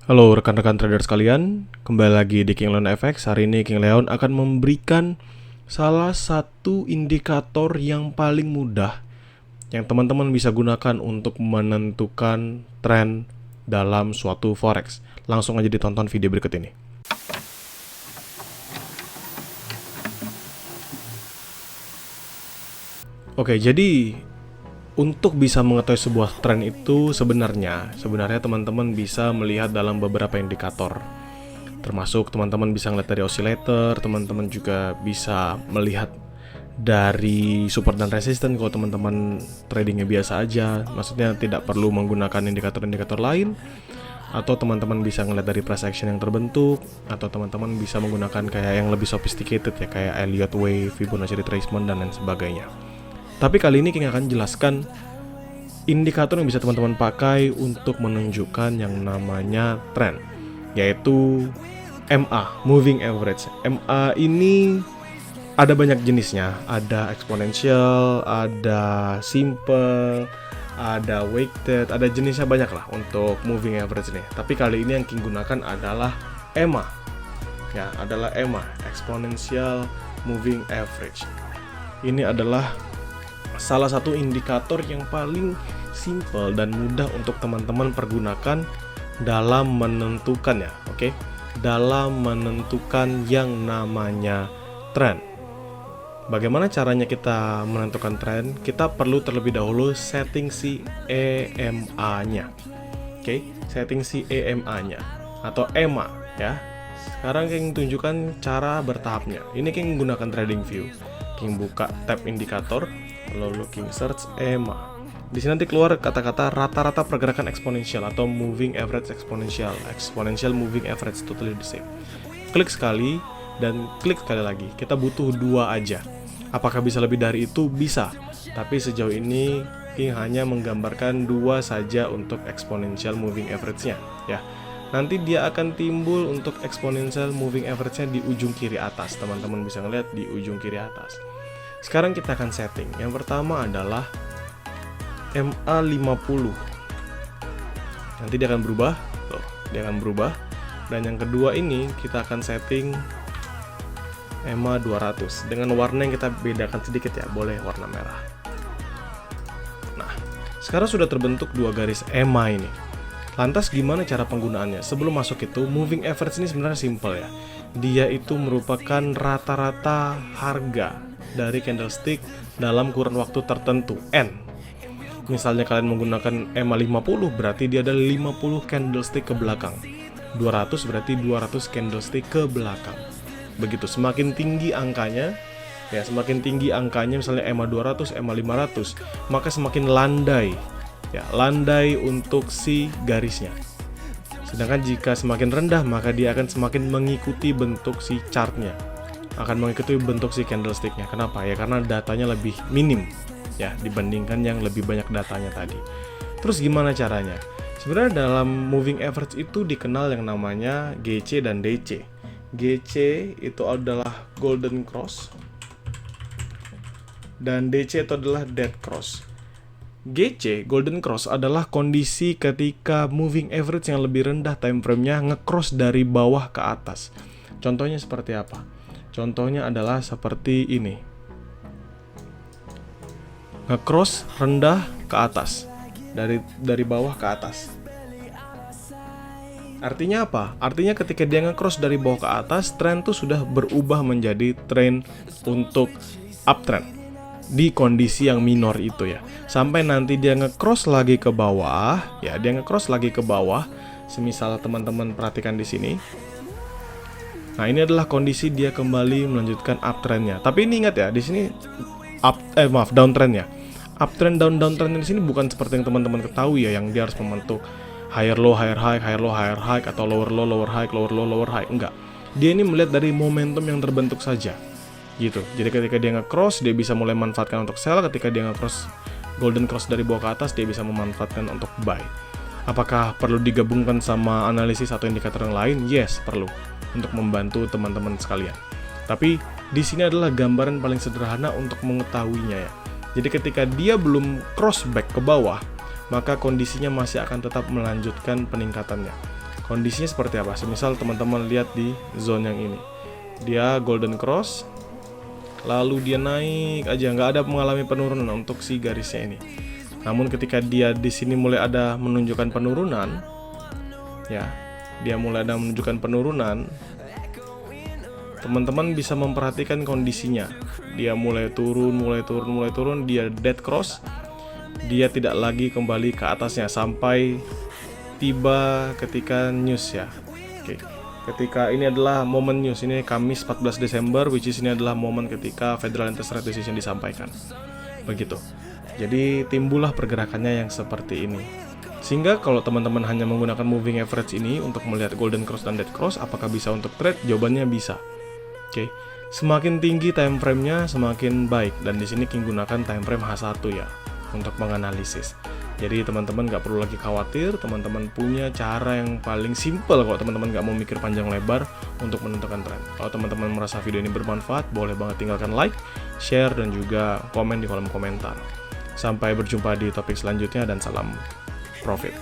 Halo rekan-rekan trader sekalian, kembali lagi di King Leon FX. Hari ini King Leon akan memberikan salah satu indikator yang paling mudah yang teman-teman bisa gunakan untuk menentukan tren dalam suatu forex. Langsung aja ditonton video berikut ini. Oke, jadi untuk bisa mengetahui sebuah tren itu sebenarnya teman-teman bisa melihat dalam beberapa indikator. Termasuk teman-teman bisa melihat dari oscillator, teman-teman juga bisa melihat dari support dan resistance kalau teman-teman tradingnya biasa aja. Maksudnya tidak perlu menggunakan indikator-indikator lain. Atau teman-teman bisa ngeliat dari price action yang terbentuk. Atau teman-teman bisa menggunakan kayak yang lebih sophisticated ya, kayak Elliott Wave, Fibonacci retracement, dan lain sebagainya. Tapi kali ini King akan jelaskan indikator yang bisa teman-teman pakai untuk menunjukkan yang namanya tren, yaitu MA, Moving Average. MA ini ada banyak jenisnya, ada exponential, ada simple, ada weighted, ada jenisnya banyak lah untuk Moving Average nih. Tapi kali ini yang King gunakan adalah EMA, ya, adalah EMA, Exponential Moving Average. Ini adalah salah satu indikator yang paling simple dan mudah untuk teman-teman pergunakan dalam menentukan ya, oke? Dalam menentukan yang namanya tren. Bagaimana caranya kita menentukan tren? Kita perlu terlebih dahulu setting si EMA-nya. Oke, setting si EMA-nya atau EMA ya. Sekarang King tunjukkan cara bertahapnya. Ini King menggunakan TradingView. King buka tab indikator, lalu King search EMA. Di sini nanti keluar kata-kata rata-rata pergerakan eksponensial atau moving average eksponensial, exponential moving average, totally the same. Klik sekali dan klik sekali lagi. Kita butuh dua aja. Apakah bisa lebih dari itu? Bisa. Tapi sejauh ini King hanya menggambarkan dua saja untuk exponential moving average-nya ya. Nanti dia akan timbul untuk exponential moving average-nya di ujung kiri atas. Teman-teman bisa ngeliat di ujung kiri atas. Sekarang kita akan setting. Yang pertama adalah MA50. Nanti dia akan berubah. Tuh, dia akan berubah. Dan yang kedua ini kita akan setting MA200 dengan warna yang kita bedakan sedikit ya, boleh warna merah. Nah, sekarang sudah terbentuk dua garis EMA ini. Lantas gimana cara penggunaannya? Sebelum masuk itu, moving average ini sebenarnya simple ya. Dia itu merupakan rata-rata harga dari candlestick dalam kurun waktu tertentu, N. Misalnya kalian menggunakan EMA50, berarti dia ada 50 candlestick ke belakang. 200 berarti 200 candlestick ke belakang. Begitu, semakin tinggi angkanya, ya semakin tinggi angkanya misalnya EMA200, EMA500, maka semakin landai. Ya, landai untuk si garisnya. Sedangkan jika semakin rendah, maka dia akan semakin mengikuti bentuk si chartnya. Akan mengikuti bentuk si candlesticknya. Kenapa? Ya karena datanya lebih minim ya dibandingkan yang lebih banyak datanya tadi. Terus gimana caranya? Sebenarnya dalam moving average itu dikenal yang namanya GC dan DC. GC itu adalah golden cross dan DC itu adalah dead cross. GC, golden cross, adalah kondisi ketika moving average yang lebih rendah time frame-nya nge-cross dari bawah ke atas. Contohnya seperti apa? Contohnya adalah seperti ini. Nge-cross rendah ke atas, dari bawah ke atas. Artinya apa? Artinya ketika dia nge-cross dari bawah ke atas, tren tuh sudah berubah menjadi tren untuk uptrend di kondisi yang minor itu ya. Sampai nanti dia nge-cross lagi ke bawah, ya dia nge-cross lagi ke bawah. Semisal teman-teman perhatikan di sini. Nah, ini adalah kondisi dia kembali melanjutkan uptrendnya. Tapi ini ingat ya, di sini downtrendnya. Uptrend downtrend di sini bukan seperti yang teman-teman ketahui ya, yang dia harus membentuk higher low higher high, higher low higher high, atau lower low lower high, lower low lower high. Enggak. Dia ini melihat dari momentum yang terbentuk saja. Gitu. Jadi ketika dia nge-cross, dia bisa mulai manfaatkan untuk sell. Ketika dia nge-cross golden cross dari bawah ke atas, dia bisa memanfaatkan untuk buy. Apakah perlu digabungkan sama analisis atau indikator yang lain? Yes, perlu untuk membantu teman-teman sekalian. Tapi di sini adalah gambaran paling sederhana untuk mengetahuinya ya. Jadi ketika dia belum cross back ke bawah, maka kondisinya masih akan tetap melanjutkan peningkatannya. Kondisinya seperti apa? Semisal teman-teman lihat di zone yang ini, dia golden cross, lalu dia naik aja, nggak ada mengalami penurunan untuk si garisnya ini. Namun ketika dia di sini mulai ada menunjukkan penurunan, ya, dia mulai ada menunjukkan penurunan, teman-teman bisa memperhatikan kondisinya. Dia mulai turun, dia dead cross, dia tidak lagi kembali ke atasnya sampai tiba ketika news ya. Oke. Ketika ini adalah momen news, ini Kamis 14 Desember, which is ini adalah momen ketika Federal Interest Rate Decision disampaikan. Begitu. Jadi timbullah pergerakannya yang seperti ini. Sehingga kalau teman-teman hanya menggunakan moving average ini untuk melihat golden cross dan dead cross, apakah bisa untuk trade? Jawabannya bisa. Oke. Semakin tinggi time frame-nya semakin baik, dan di sini King gunakan time frame H1 ya untuk menganalisis. Jadi teman-teman nggak perlu lagi khawatir, teman-teman punya cara yang paling simple kalau teman-teman nggak mau mikir panjang lebar untuk menentukan tren. Kalau teman-teman merasa video ini bermanfaat, boleh banget tinggalkan like, share, dan juga komen di kolom komentar. Sampai berjumpa di topik selanjutnya dan salam profit.